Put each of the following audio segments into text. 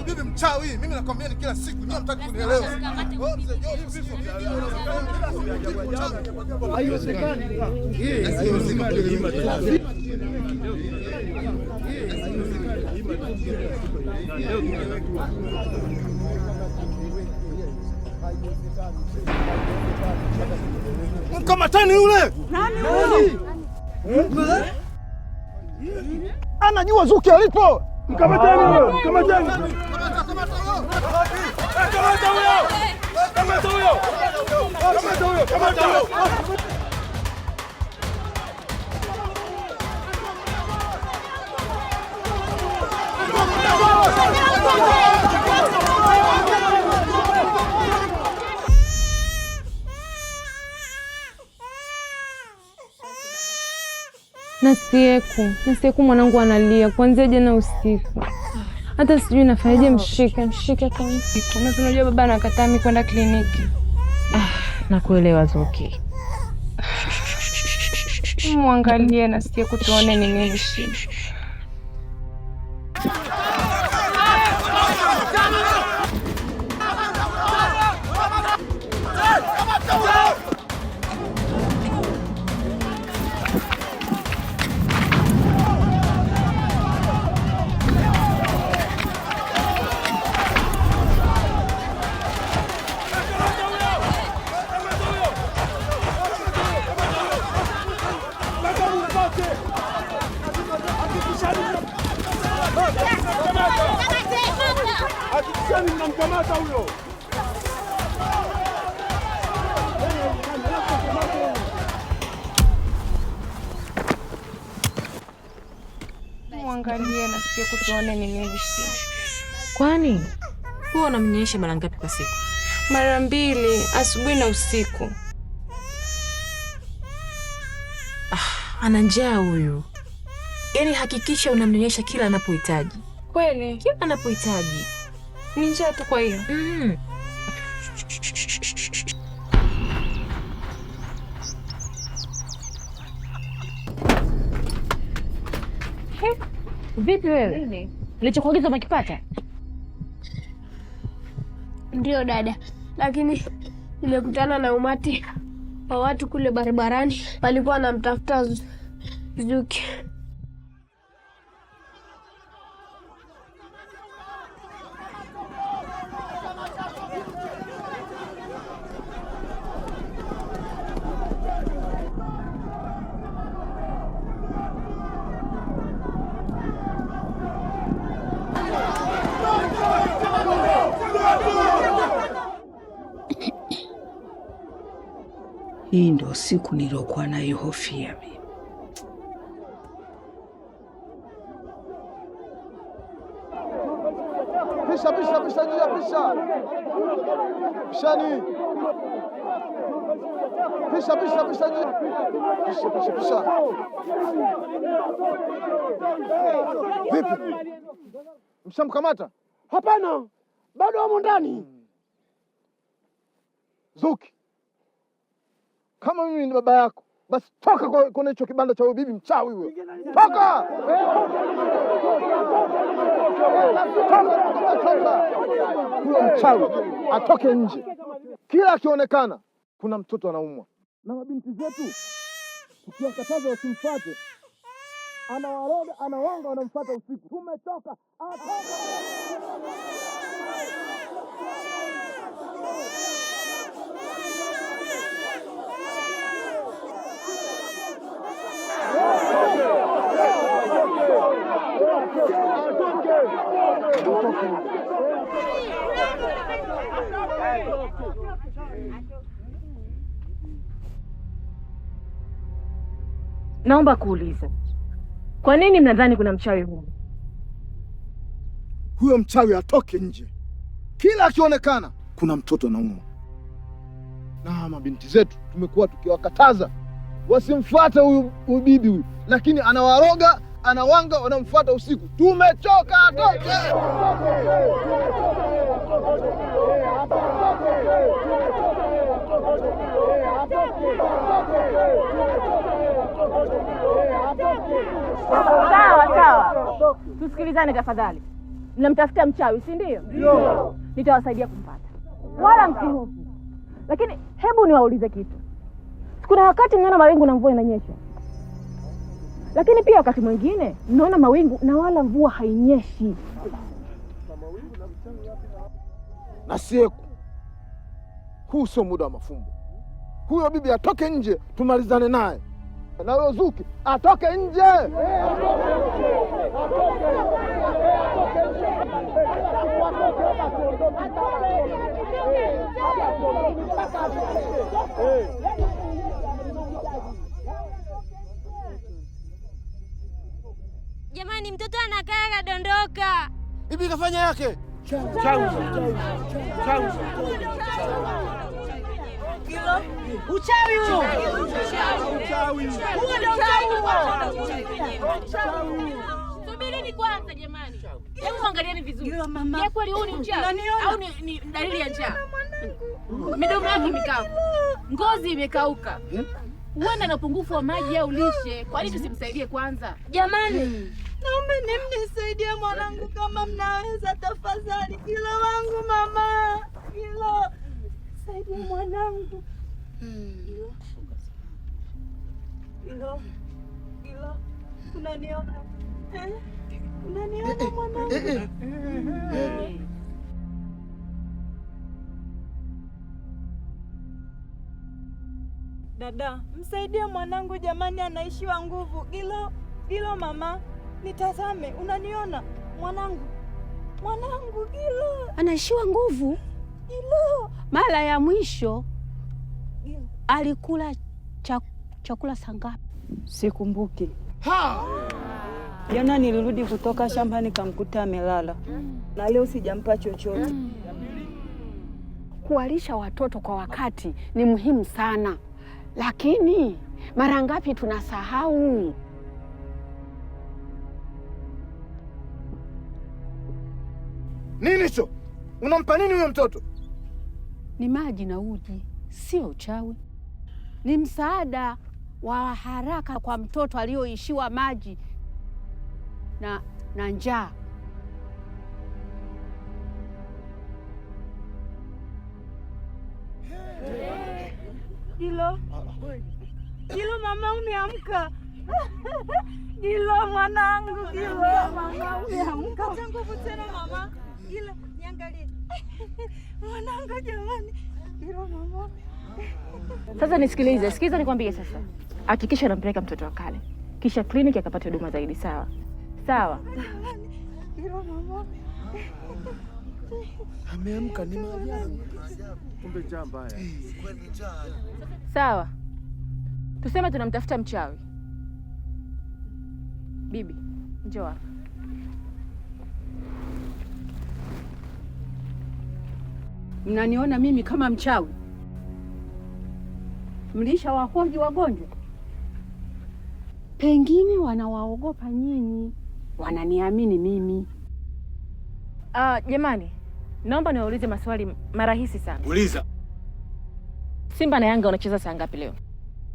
Bibi mchawi, mimi nakwambia ni kila siku, nyinyi mtaki kunielewa. Haiwezekani. Mkamatani yule. Nani huyo? Anajua Zuki alipo. Mkamatani huyo. Mkamatani. Kamata huyo. Kamata huyo. Kamata huyo. Kamata huyo. Nasieku mwanangu analia kuanzia jana usiku. Hata sijui nafanyaje mshike kama usiku. Na tunajua baba anakataa mimi kwenda kliniki. Nakuelewa Zuki. Muangalie Nasieku tuone ni nini shida. Hakikisheni mnamkamata huyo. Muangalie Nasieku tuone ni nini shida. Kwani huwa unamnyonyesha mara ngapi kwa siku? Mara 2, asubuhi na usiku. Ana njaa huyu. Yaani hakikisha unamnyonyesha kila anapohitaji. Kweli? Kila anapohitaji. Ni njaa tu kwa hiyo. Vipi wewe? Nilichokuagiza umekipata? Ndio dada, lakini nimekutana na umati wa watu kule barabarani, walikuwa wanamtafuta Zuki. Hii ndio siku niliyokuwa naihofia mimi. Pisha njia, pisha. Pishani. Pisha njia. Pisha. Vipi? Mshamkamata? Hapana. Bado wamo ndani. Zuki, kama mimi ni baba yako, basi toka kwenye hicho kibanda cha bibi mchawi huyo. Toka! Huyo mchawi atoke nje. Kila akionekana kuna mtoto anaumwa. Na mabinti zetu tukiwakataza wasimfuate, anawaroga, anawanga, wanamfuata usiku. Tumetoka. Naomba kuuliza. Kwa nini mnadhani kuna mchawi huko? Huyo mchawi atoke nje. Kila akionekana kuna mtoto anaumwa. Na mabinti zetu tumekuwa tukiwakataza wasimfuate huyu bibi huyu, lakini anawaroga, anawanga, wanamfuata usiku. Tumechoka, atoke! Sawa. Tusikilizane tafadhali. Mnamtafuta mchawi, si ndio? Ndio. Nitawasaidia kumpata. Wala msihofu. Lakini hebu niwaulize kitu. Kuna wakati mnaona mawingu na mvua inanyesha. Lakini pia wakati mwingine mnaona mawingu na wala mvua hainyeshi. Na Sieku, huu sio muda wa mafumbo. Huyo bibi atoke nje tumalizane naye. Na huyo Zuki atoke nje. Jamani, mtoto anakaa kadondoka. Bibi kafanya yake. Uchawi huo. Subirini kwanza jamani. Hebu angalieni vizuri. Je, kweli huu ni uchawi au ni dalili ya njaa? Midomo yake mikavu. Ngozi imekauka. Huenda na upungufu wa maji au lishe. Kwa nini tusimsaidie kwanza? Jamani, naomba nimnisaidie mwanangu kama mnaweza tafadhali. Kilo wangu mama. Kilo. Saidia mwanangu. Kilo. Unaniona? Unaniona mwanangu? Dada, msaidie mwanangu jamani, anaishiwa nguvu. Kilo mama, nitazame. Unaniona? Mwanangu Kilo. Anaishiwa nguvu? Kilo. Mara ya mwisho alikula chakula saa ngapi? Sikumbuki. Jana nilirudi kutoka shambani kamkuta amelala. Na leo sijampa chochote. Kuwalisha watoto kwa wakati ni muhimu sana. Lakini mara ngapi tunasahau? Nini hicho? Unampa nini huyo mtoto? Ni maji na uji, sio uchawi. Ni msaada wa haraka kwa mtoto aliyoishiwa maji na njaa. Kilo mama, umeamka. Kilo mwanangu, Kilo mama, umeamka. Acha nguvu tena mama. Kilo, niangalie. Mwanangu jamani. Kilo mama. Sasa nisikilize, sikiza nikwambie sasa. Hakikisha nampeleka mtoto wa kale. Kisha kliniki akapata huduma zaidi, sawa? Sawa. Kilo mama. Ameamka ni maajabu. Kumbe njaa mbaya. Sawa. Tuseme tunamtafuta mchawi. Bibi, njoo hapa. Mnaniona mimi kama mchawi? Mlisha wahoji wagonjwa? Pengine wanawaogopa nyinyi, wananiamini mimi. Jamani, naomba niwaulize maswali marahisi sana. Uliza. Simba na Yanga wanacheza saa ngapi leo?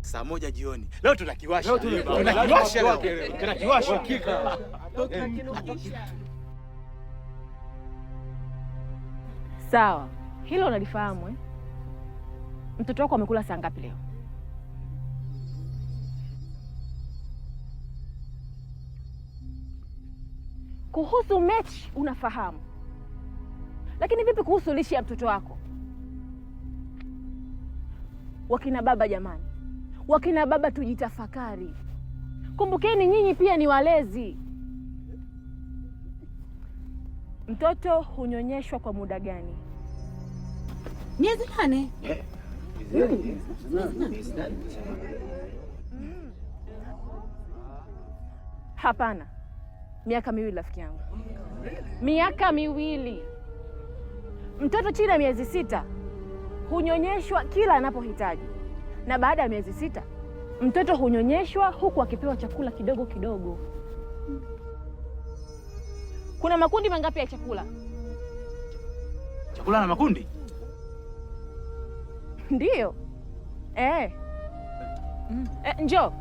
Saa 1 jioni. Leo tunakiwasha. Tunakiwasha. Tunakiwasha hakika. Sawa. Hilo unalifahamu eh? Mtoto wako amekula saa ngapi leo? Kuhusu mechi unafahamu. Lakini vipi kuhusu lishe ya mtoto wako? Wakina baba jamani. Wakina baba tujitafakari. Kumbukeni nyinyi pia ni walezi. Mtoto hunyonyeshwa kwa muda gani? Miezi 8. Hapana. Miaka 2 rafiki yangu. Miaka 2. Mtoto chini ya miezi 6 hunyonyeshwa kila anapohitaji. Na baada ya miezi 6 mtoto hunyonyeshwa huku akipewa chakula kidogo kidogo. Kuna makundi mangapi ya chakula? Chakula na makundi? Ndiyo. Njoo.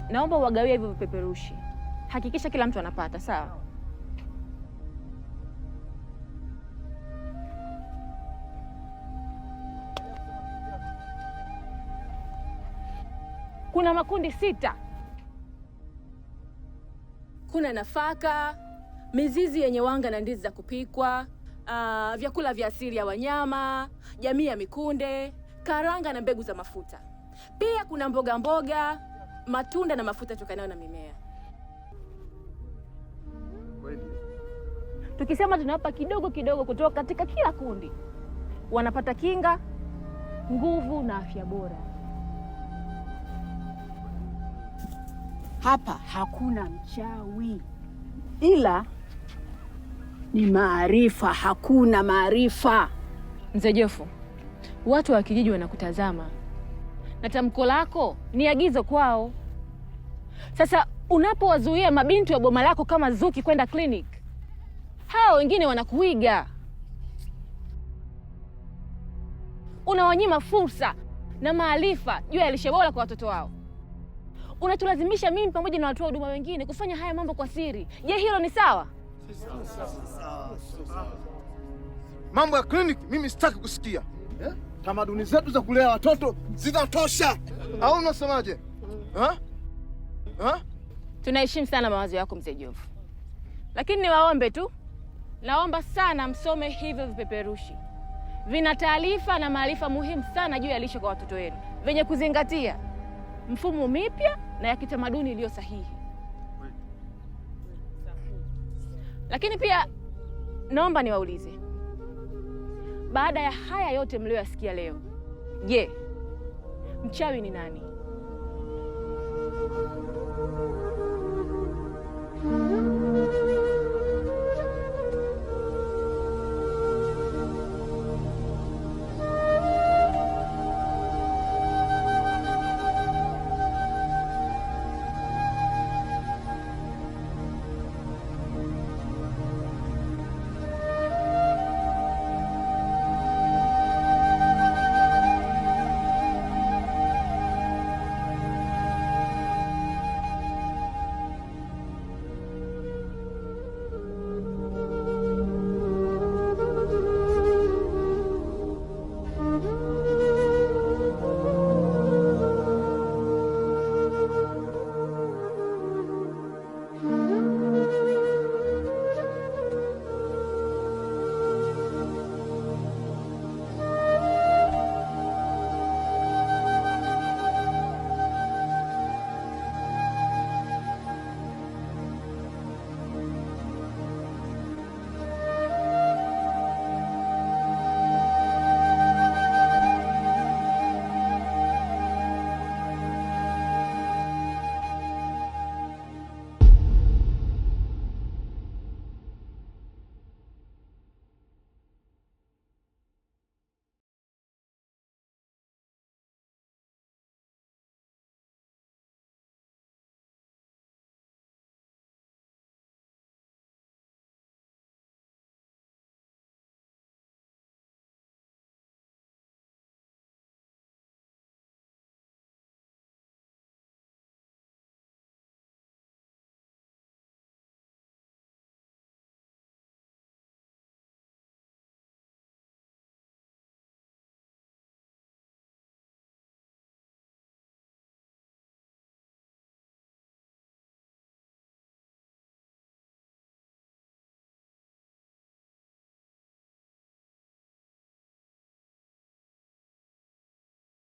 Naomba uwagawie hivyo vipeperushi. Hakikisha kila mtu anapata, sawa? Kuna makundi 6. Kuna nafaka, mizizi yenye wanga na ndizi za kupikwa, vyakula vya asili ya wanyama, jamii ya mikunde, karanga na mbegu za mafuta. Pia kuna mboga, matunda na mafuta tokanayo na mimea. Tukisema tunawapa kidogo kidogo kutoka katika kila kundi, wanapata kinga, nguvu na afya bora. Hapa hakuna mchawi, ila ni maarifa. Hakuna maarifa. Mzee Jofu, watu wa kijiji wanakutazama na tamko lako ni agizo kwao. Sasa unapowazuia mabinti wa boma lako kama Zuki kwenda clinic, hao wengine wanakuiga. Unawanyima fursa na maarifa juu ya lishe bora kwa watoto wao. Unatulazimisha mimi pamoja na watu wa huduma wengine kufanya haya mambo kwa siri. Je, hilo ni sawa? Mambo ya clinic mimi sitaki kusikia. Tamaduni zetu za kulea watoto zinatosha. Au unasemaje? Tunaheshimu sana mawazo yako Mzee Jofu, lakini niwaombe tu, naomba sana msome hivyo vipeperushi. Vina taarifa na maarifa muhimu sana juu ya lishe kwa watoto wenu, venye kuzingatia mfumo mipya na ya kitamaduni iliyo sahihi. Lakini pia naomba niwaulize, baada ya haya yote mlioyasikia leo, je, mchawi ni nani?